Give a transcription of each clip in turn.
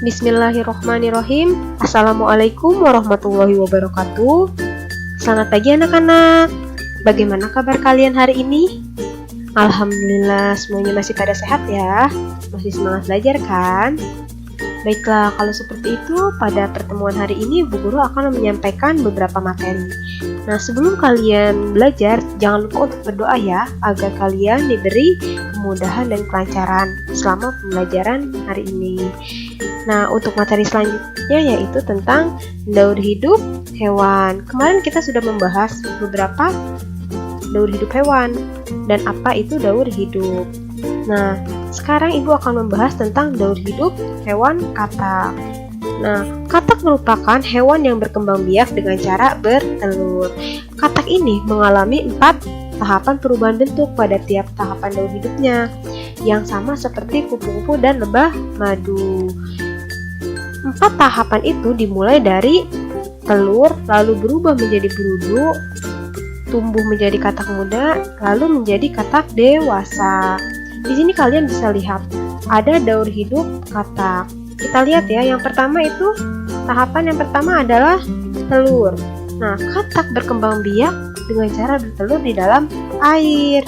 Bismillahirrohmanirrohim. Assalamualaikum warahmatullahi wabarakatuh. Selamat pagi anak-anak. Bagaimana kabar kalian hari ini? Alhamdulillah semuanya masih pada sehat ya. Masih semangat belajar kan? Baiklah, kalau seperti itu pada pertemuan hari ini Bu Guru akan menyampaikan beberapa materi. Nah, sebelum kalian belajar, jangan lupa untuk berdoa ya, agar kalian diberi kemudahan dan kelancaran selama pembelajaran hari ini. Nah, untuk materi selanjutnya yaitu tentang daur hidup hewan. Kemarin kita sudah membahas beberapa daur hidup hewan dan apa itu daur hidup. Nah, sekarang Ibu akan membahas tentang daur hidup hewan katak. Nah, katak merupakan hewan yang berkembang biak dengan cara bertelur. Katak ini mengalami 4 tahapan perubahan bentuk pada tiap tahapan daur hidupnya, yang sama seperti kupu-kupu dan lebah madu. 4 tahapan itu dimulai dari telur, lalu berubah menjadi berudu, tumbuh menjadi katak muda, lalu menjadi katak dewasa. Di sini kalian bisa lihat ada daur hidup katak. Kita lihat ya, yang pertama itu tahapan yang pertama adalah telur. Nah, katak berkembang biak dengan cara bertelur di dalam air.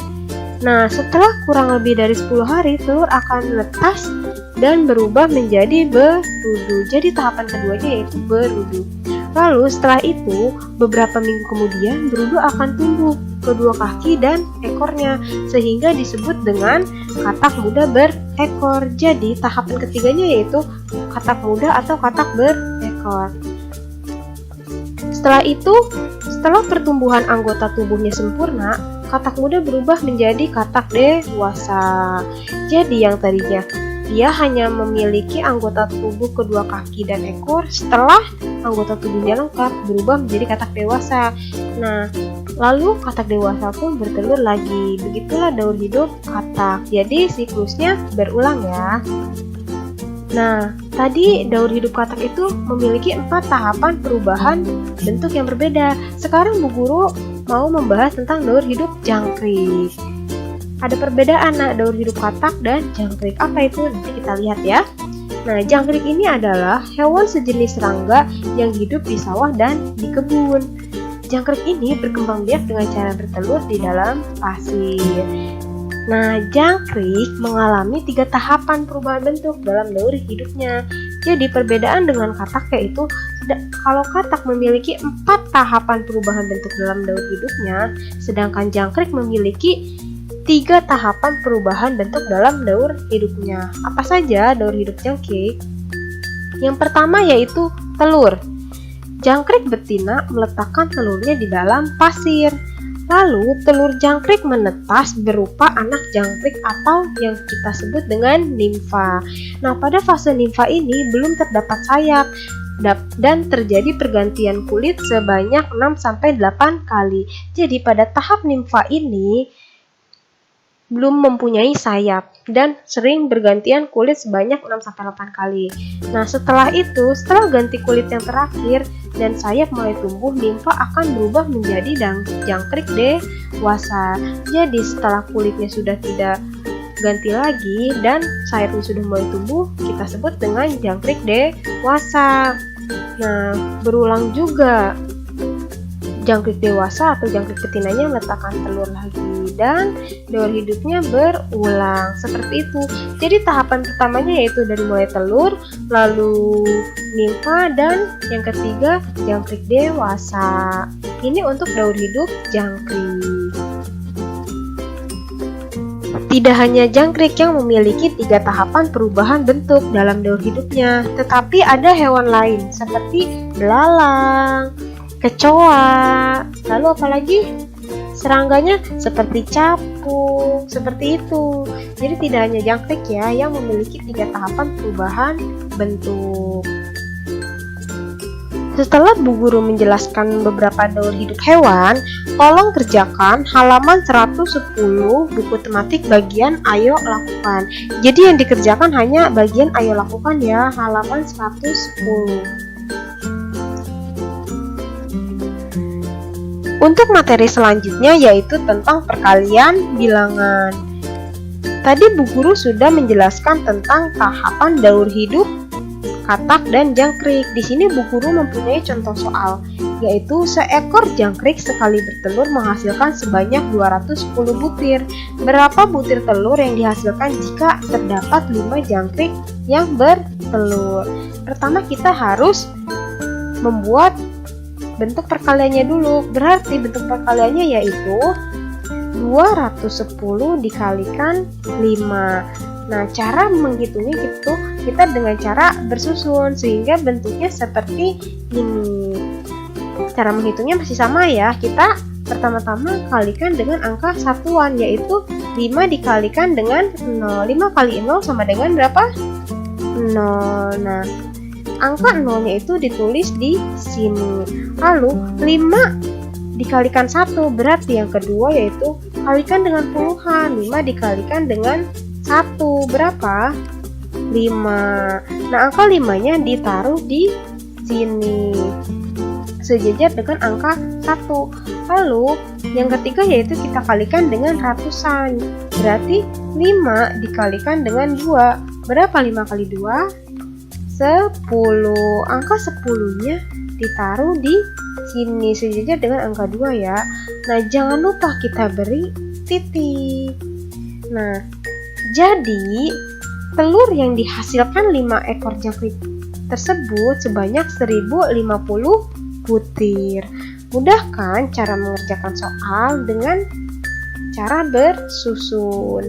Nah, setelah kurang lebih dari 10 hari, telur akan menetas dan berubah menjadi berudu. Jadi tahapan keduanya yaitu berudu. Lalu setelah itu, beberapa minggu kemudian berudu akan tumbuh kedua kaki dan ekornya, sehingga disebut dengan katak muda berekor. Jadi tahapan ketiganya yaitu katak muda atau katak berekor. Setelah itu, setelah pertumbuhan anggota tubuhnya sempurna, katak muda berubah menjadi katak dewasa. Jadi yang tadinya dia hanya memiliki anggota tubuh kedua kaki dan ekor, setelah anggota tubuhnya lengkap berubah menjadi katak dewasa. Nah, lalu katak dewasa pun bertelur lagi. Begitulah daur hidup katak. Jadi siklusnya berulang ya. Nah, tadi daur hidup katak itu memiliki 4 tahapan perubahan bentuk yang berbeda. Sekarang Bu Guru mau membahas tentang daur hidup jangkrik. Ada perbedaan daur hidup katak dan jangkrik. Apa itu? Nanti kita lihat ya. Nah, jangkrik ini adalah hewan sejenis serangga yang hidup di sawah dan di kebun. Jangkrik ini berkembang biak dengan cara bertelur di dalam pasir. Nah, jangkrik mengalami 3 tahapan perubahan bentuk dalam daur hidupnya. Jadi perbedaan dengan katak yaitu kalau katak memiliki 4 tahapan perubahan bentuk dalam daur hidupnya, sedangkan jangkrik memiliki 3 tahapan perubahan bentuk dalam daur hidupnya. Apa saja daur hidup jangkrik? Yang pertama yaitu telur. Jangkrik betina meletakkan telurnya di dalam pasir. Lalu telur jangkrik menetas berupa anak jangkrik atau yang kita sebut dengan nimfa. Nah, pada fase nimfa ini belum terdapat sayap dan terjadi pergantian kulit sebanyak 6-8 kali. Jadi pada tahap nimfa ini belum mempunyai sayap dan sering bergantian kulit sebanyak 6-8 kali. Nah, setelah itu, setelah ganti kulit yang terakhir dan sayap mulai tumbuh, nimfa akan berubah menjadi jangkrik dewasa. Jadi setelah kulitnya sudah tidak ganti lagi dan sayapnya sudah mulai tumbuh, kita sebut dengan jangkrik dewasa. Nah, berulang juga. Jangkrik dewasa atau jangkrik betinanya meletakkan telur lagi dan daur hidupnya berulang seperti itu. Jadi tahapan pertamanya yaitu dari mulai telur, lalu nimfa, dan yang ketiga jangkrik dewasa. Ini untuk daur hidup jangkrik. Tidak hanya jangkrik yang memiliki 3 tahapan perubahan bentuk dalam daur hidupnya, tetapi ada hewan lain seperti belalang, kecoa, lalu apalagi serangganya seperti capung, seperti itu. Jadi tidak hanya jangkrik ya yang memiliki 3 tahapan perubahan bentuk. Setelah Bu Guru menjelaskan beberapa daur hidup hewan, tolong kerjakan halaman 110 buku tematik bagian Ayo Lakukan. Jadi yang dikerjakan hanya bagian Ayo Lakukan ya, halaman 110. Untuk materi selanjutnya yaitu tentang perkalian bilangan. Tadi Bu Guru sudah menjelaskan tentang tahapan daur hidup katak dan jangkrik. Di sini Bu Guru mempunyai contoh soal, yaitu seekor jangkrik sekali bertelur menghasilkan sebanyak 210 butir. Berapa butir telur yang dihasilkan jika terdapat 5 jangkrik yang bertelur? Pertama kita harus membuat bentuk perkaliannya dulu. Berarti bentuk perkaliannya yaitu 210 dikalikan 5. Nah, cara menghitungnya gitu kita dengan cara bersusun sehingga bentuknya seperti ini. Cara menghitungnya masih sama ya. Kita pertama-tama kalikan dengan angka satuan, yaitu 5 dikalikan dengan 0. 5 kali 0 sama dengan berapa? 0. Nah, angka 0-nya itu ditulis di sini. Lalu 5 dikalikan 1 berarti yang kedua yaitu kalikan dengan puluhan. 5 dikalikan dengan 1 berapa? 5. Nah, angka 5-nya ditaruh di sini sejajar dengan angka 1. Lalu yang ketiga yaitu kita kalikan dengan ratusan. Berarti 5 dikalikan dengan 2. Berapa 5 kali 2? 10. Angka 10-nya ditaruh di sini sejajar dengan angka 2 ya. Nah, jangan lupa kita beri titik. Nah, jadi telur yang dihasilkan 5 ekor jangkrik tersebut sebanyak 1050 butir. Mudah kan cara mengerjakan soal dengan cara bersusun?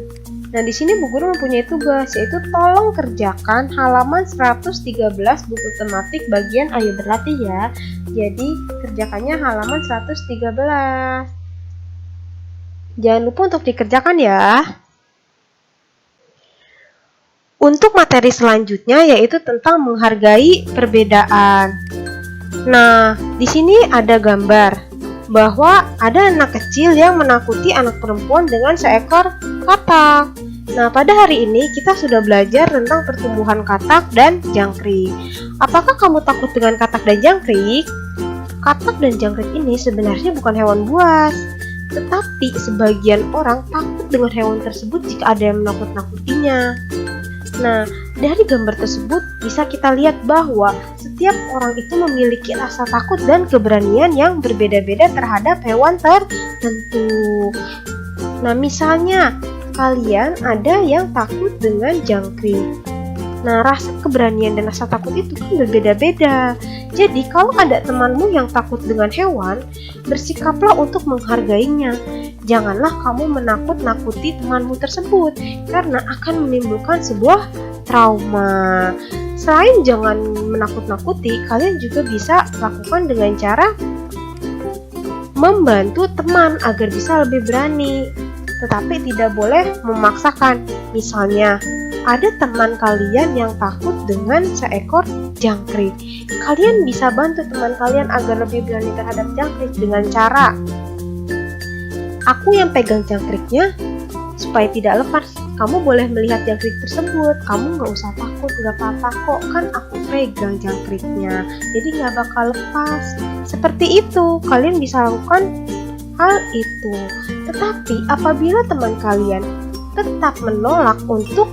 Nah, di sini Bu Guru mempunyai tugas, yaitu tolong kerjakan halaman 113 buku tematik bagian Ayo Berlatih ya. Jadi, kerjakannya halaman 113. Jangan lupa untuk dikerjakan ya. Untuk materi selanjutnya yaitu tentang menghargai perbedaan. Nah, di sini ada gambar bahwa ada anak kecil yang menakuti anak perempuan dengan seekor katak. Nah, pada hari ini kita sudah belajar tentang pertumbuhan katak dan jangkrik. Apakah kamu takut dengan katak dan jangkrik? Katak dan jangkrik ini sebenarnya bukan hewan buas, tetapi sebagian orang takut dengan hewan tersebut jika ada yang menakut-nakutinya. Nah, dari gambar tersebut bisa kita lihat bahwa setiap orang itu memiliki rasa takut dan keberanian yang berbeda-beda terhadap hewan tertentu. Nah, misalnya kalian ada yang takut dengan jangkrik. Nah, rasa keberanian dan rasa takut itu kan berbeda-beda. Jadi, kalau ada temanmu yang takut dengan hewan, bersikaplah untuk menghargainya. Janganlah kamu menakut-nakuti temanmu tersebut, karena akan menimbulkan sebuah trauma. Selain jangan menakut-nakuti, kalian juga bisa lakukan dengan cara membantu teman agar bisa lebih berani. Tetapi tidak boleh memaksakan. Misalnya, ada teman kalian yang takut dengan seekor jangkrik. Kalian bisa bantu teman kalian agar lebih berani terhadap jangkrik dengan cara aku yang pegang jangkriknya supaya tidak lepas. Kamu boleh melihat jangkrik tersebut. Kamu nggak usah takut, nggak apa-apa kok. Kan aku pegang jangkriknya, jadi nggak bakal lepas. Seperti itu, kalian bisa lakukan hal itu. Tetapi apabila teman kalian tetap menolak untuk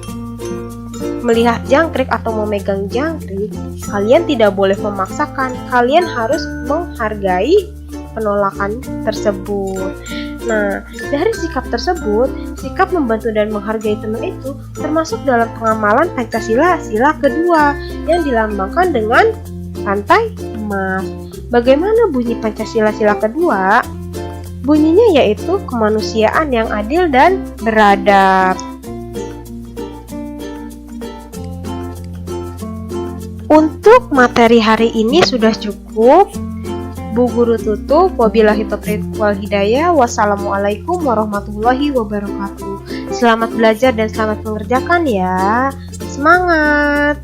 melihat jangkrik atau memegang jangkrik, kalian tidak boleh memaksakan. Kalian harus menghargai penolakan tersebut. Nah, dari sikap tersebut, sikap membantu dan menghargai teman itu termasuk dalam pengamalan Pancasila sila kedua yang dilambangkan dengan rantai emas. Bagaimana bunyi Pancasila sila kedua? Bunyinya yaitu kemanusiaan yang adil dan beradab. Untuk materi hari ini sudah cukup. Bu Guru tutup. Wabillahi taufiq wal hidayah. Wassalamualaikum warahmatullahi wabarakatuh. Selamat belajar dan selamat mengerjakan ya. Semangat!